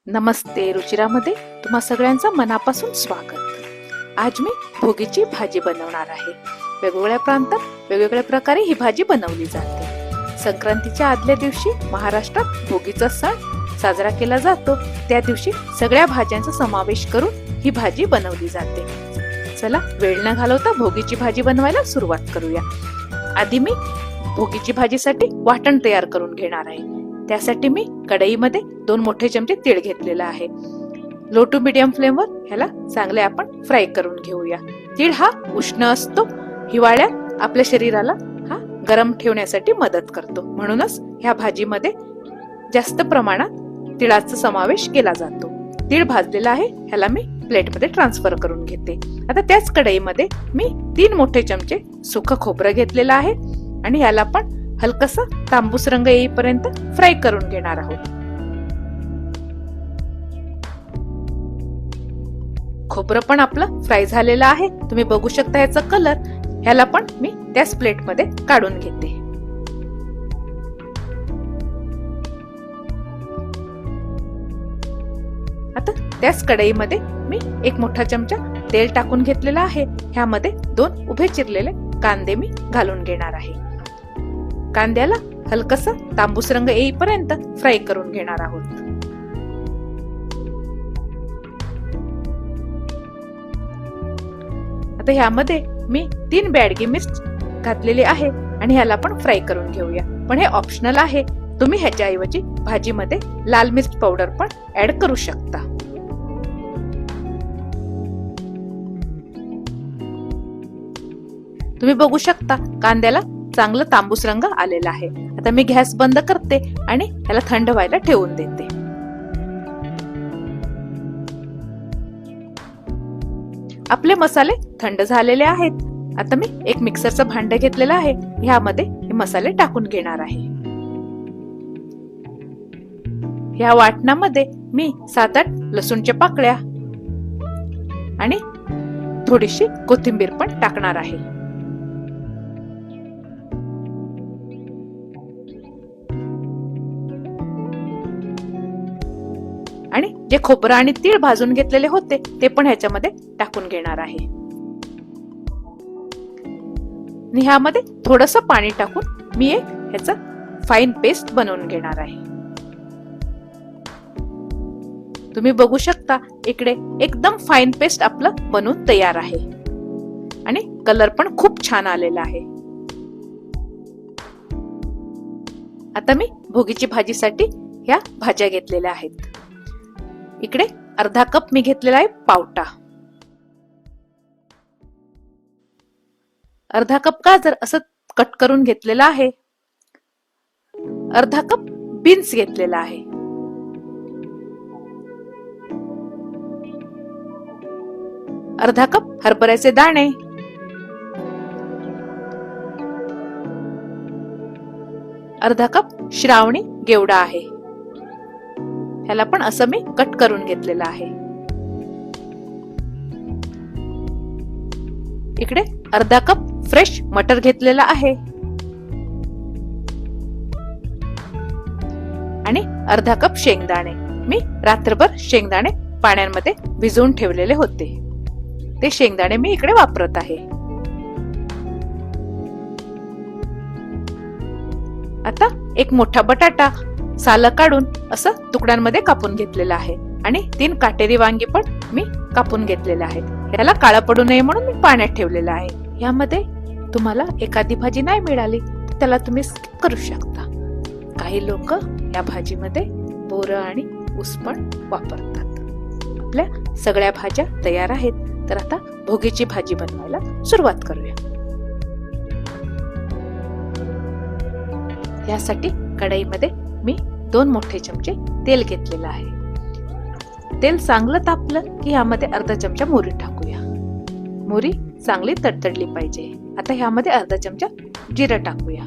नमस्ते, रुचिरामध्ये तुम्हा सगळ्यांचं मनापासून स्वागत। आज मी भोगीची भाजी बनवणार आहे। वेगवेगळ्या प्रांतात वेगवेगळ्या प्रकारे ही भाजी बनवली जाते। संक्रांतीच्या आदल्या दिवशी महाराष्ट्रात भोगीचा सण साजरा केला जातो। त्या दिवशी सगळ्या भाज्यांचा समावेश करून ही भाजी बनवली जाते। चला वेळ न घालवता भोगीची भाजी बनवायला सुरुवात करूया। आधी मी भोगीची भाजीसाठी वाटण तयार करून घेणार आहे। त्यासाठी मी कढईमध्ये 2 मोठे चमचे तीळ घेतलेला आहे। लो टू मीडियम फ्लेमवर ह्याला चांगले आपण फ्राय करून घेऊया। तीळ हा उष्ण असतो, हिवाळ्यात आपल्या शरीराला हा गरम ठेवण्यासाठी मदत करतो, म्हणूनच ह्या भाजीमध्ये जास्त प्रमाणात तिळाचा समावेश केला जातो। तीळ भाजलेला आहे, ह्याला मी प्लेटमध्ये ट्रान्सफर करून घेते। आता त्याच कढईमध्ये मी 3 मोठे चमचे सुकं खोबरं घेतलेलं आहे आणि ह्याला पण हलकासा तांबूस रंग येईपर्यंत फ्राय करून घेणार आहोत। खोबरं पण आपलं फ्राय झालेलं आहे, तुम्ही बघू शकता याचा कलर। ह्याला पण मी त्याच प्लेटमध्ये काढून घेते। आता त्याच कढईमध्ये मी 1 मोठा चमचा तेल टाकून घेतलेला आहे। ह्यामध्ये 2 उभे चिरलेले कांदे मी घालून घेणार आहे। कांद्याला हलकासा तांबूस रंग येईपर्यंत फ्राय करून घेणार आहोत। आता ह्यामध्ये मी 3 बॅडगी मिर्च घातलेली आहे आणि ह्याला पण फ्राय करून घेऊया, पण हे ऑप्शनल आहे। तुम्ही ह्याच्या ऐवजी भाजीमध्ये लाल मिर्च पावडर पण ऍड करू शकता। तुम्ही बघू शकता कांद्याला चांगला तांबूस रंग आलेला आहे। आता मी गॅस बंद करते आणि ह्याला थंड व्हायला ठेवून देते। आपले मसाले थंड झालेले आहेत। आता मी एक मिक्सरचं भांड घेतलेलं आहे, ह्यामध्ये हे मसाले टाकून घेणार आहे। ह्या वाटणामध्ये मी 7-8 लसूणच्या पाकळ्या आणि थोडीशी कोथिंबीर पण टाकणार आहे। आणि जे खोबरं आणि तीळ भाजून घेतलेले होते ते पण ह्याच्यामध्ये टाकून घेणार आहे। आणि ह्यामध्ये थोडंसं पाणी टाकून मी ह्याचा फाईन पेस्ट बनवून घेणार आहे। तुम्ही बघू शकता इकडे एकदम फाईन पेस्ट आपलं बनवून तयार आहे आणि कलर पण खूप छान आलेला आहे। आता मी भोगीची भाजीसाठी ह्या भाज्या घेतलेल्या आहेत। इकडे अर्धा कप मी घेतलेला आहे पावटा, अर्धा कप गाजर असं कट करून घेतलेला आहे, अर्धा कप बीन्स घेतलेला आहे, अर्धा कप हरभऱ्याचे दाणे, अर्धा कप श्रावणी गेवडा आहे। ह्याला पण असं मी कट करून घेतलेलं आहे। इकडे अर्धा कप फ्रेश मटर घेतलेला आहे आणि अर्धा कप शेंगदाणे। मी रात्रभर शेंगदाणे पाण्यामध्ये भिजवून ठेवलेले होते, ते शेंगदाणे मी इकडे वापरत आहे। आता एक मोठा बटाटा सालं काढून असं तुकड्यांमध्ये कापून घेतलेला आहे आणि 3 काटेरी वांगी पण मी कापून घेतलेले आहेत। याला काळं पडू नये म्हणून मी पाण्यात ठेवलेलं आहे। यामध्ये तुम्हाला एखादी भाजी नाही मिळाली तर त्याला तुम्ही स्किप करू शकता। काही लोक या भाजीमध्ये बोरं आणि ऊस पण वापरतात। आपल्या सगळ्या भाज्या तयार आहेत, तर आता भोगीची भाजी बनवायला सुरुवात करूया। यासाठी कढईमध्ये मी 2 मोठे चमचे तेल घेतलेलं आहे। तेल चांगलं तापलं की ह्यामध्ये अर्धा चमचा मोहरी टाकूया। मोहरी चांगली तडतडली पाहिजे। आता ह्यामध्ये अर्धा चमचा जिरं टाकूया।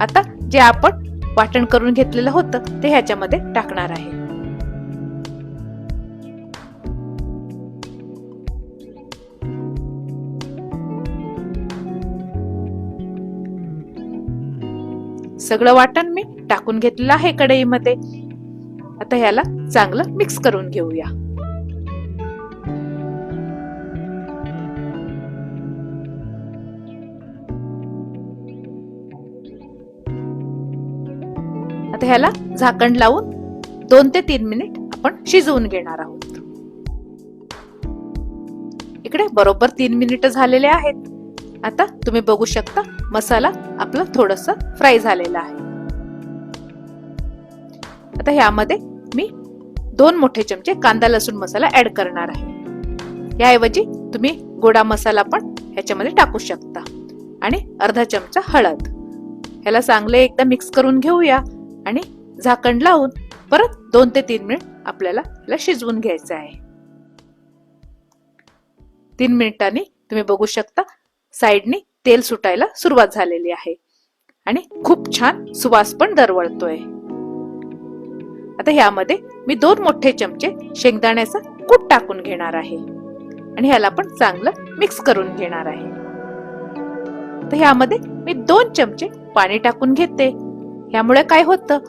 आता जे आपण वाटण करून घेतलेलं होतं ते ह्याच्यामध्ये टाकणार आहे। सगळं वाटण मी टाकून घेतलेलं आहे कढईमध्ये। आता ह्याला चांगलं मिक्स करून घेऊया. आता ह्याला झाकण लावून 2 ते 3 मिनिट आपण शिजवून घेणार आहोत. इकडे बरोबर 3 मिनिट झालेले आहेत. आता तुम्ही बघू शकता मसाला आपला थोडासा फ्राय झालेला आहे. आता ह्यामध्ये मी 2 मोठे चमचे कांदा लसूण मसाला ऍड करणार आहे. याऐवजी तुम्ही गोडा मसाला पण ह्याच्यामध्ये टाकू शकता आणि अर्धा चमचा हळद. ह्याला चांगले एकदा मिक्स करून घेऊया आणि झाकण लावून परत 2 ते 3 मिनिट आपल्याला ह्याला शिजवून घ्यायचं आहे. 3 मिनिटांनी तुम्ही बघू शकता साइडनी तेल सुटायला सुरुवात झालेली आहे आणि खूप छान सुवास पण दरवळतोय. आता ह्यामध्ये मी 2 मोठे चमचे शेंगदाण्याचा कूट टाकून घेणार आहे आणि ह्याला पण चांगलं मिक्स करून घेणार आहे. तर ह्यामध्ये मी 2 चमचे पाणी टाकून घेते. यामुळे काय होतं,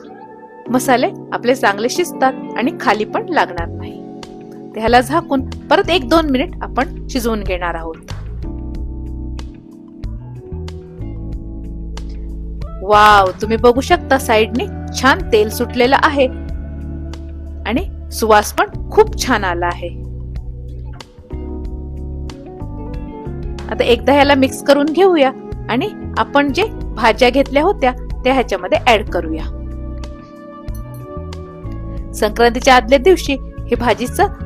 मसाले आपले चांगले शिजतात आणि खाली पण लागणार नाही. ह्याला झाकून परत 1-2 मिनिट आपण शिजवून घेणार आहोत. वाव, तुम्ही बघू शकता साइडनी छान तेल सुटलेलं आहे आणि सुवास पण खूप छान आला आहे. आता एकदा ह्याला मिक्स करून घेऊया आणि आपण जे भाज्या घेतल्या होत्या त्या ह्याच्यामध्ये ऍड करूया. संक्रांतीच्या आदल्या दिवशी ही भाजीचं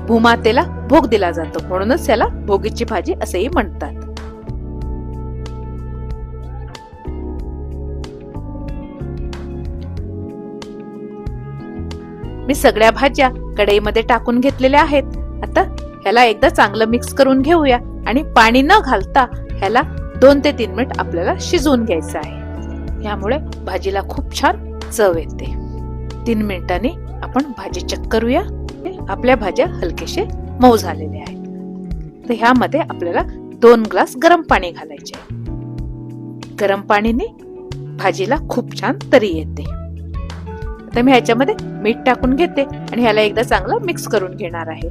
भूमातेला भोग दिला जातो, म्हणूनच याला भोगीची भाजी असेही म्हणतात. मी सगळ्या भाज्या कढईमध्ये टाकून घेतलेल्या आहेत. आता ह्याला एकदा चांगलं मिक्स करून घेऊया आणि पाणी न घालता ह्याला 2 ते 3 मिनिट आपल्याला शिजवून घ्यायचं आहे. यामुळे भाजीला खूप छान चव येते. 3 मिनिटांनी आपण भाजी चेक करूया. आपल्या भाज्या हलकेसे मऊ झालेल्या आहेत. तर ह्यामध्ये आपल्याला 2 ग्लास गरम पाणी घालायचे आहे. गरम पाणीने भाजीला खूप छान तरी येते. आता मी ह्याच्यामध्ये मीठ टाकून घेते आणि ह्याला एकदा चांगलं मिक्स करून घेणार आहे.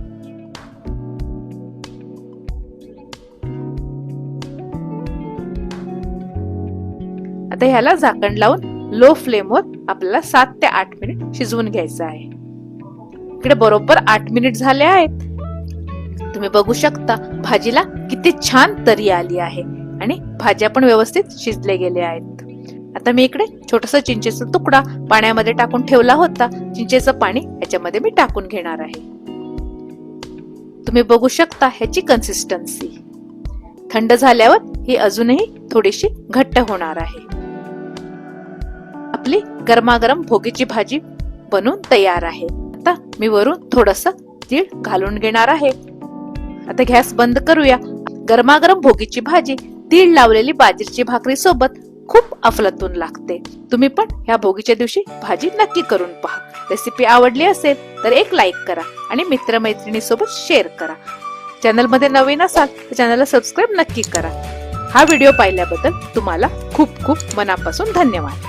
आता ह्याला झाकण लावून लो फ्लेमवर आपल्याला 7 ते 8 मिनिट शिजवून घ्यायचं आहे. इकडे बरोबर 8 मिनिट झाले आहेत. तुम्ही बघू शकता भाजीला किती छान तरी आली आहे आणि भाज्या पण व्यवस्थित शिजले गेले आहेत. आता मी इकडे छोटासा चिंचेचा तुकडा पाण्यामध्ये टाकून ठेवला होता. चिंचेचं पाणी ह्याच्यामध्ये मी टाकून घेणार आहे. तुम्ही बघू शकता ह्याची कन्सिस्टन्सी. थंड झाल्यावर ही अजूनही थोडीशी घट्ट होणार आहे. आपली गरमागरम भोगीची भाजी बनून तयार आहे. आता मी वरून थोडंसं तीळ घालून घेणार आहे. आता गॅस बंद करूया. गरमागरम भोगीची भाजी तीळ लावलेली बाजरीची भाकरी सोबत खूप अफलातून लागते. तुम्ही पण ह्या भोगीच्या दिवशी भाजी नक्की करून पहा. रेसिपी आवडली असेल तर एक लाईक करा आणि मित्रमैत्रिणी सोबत शेअर करा. चॅनल मध्ये नवीन असाल तर चॅनलला सबस्क्राईब नक्की करा. हा व्हिडिओ पाहिल्याबद्दल तुम्हाला खूप खूप मनापासून धन्यवाद.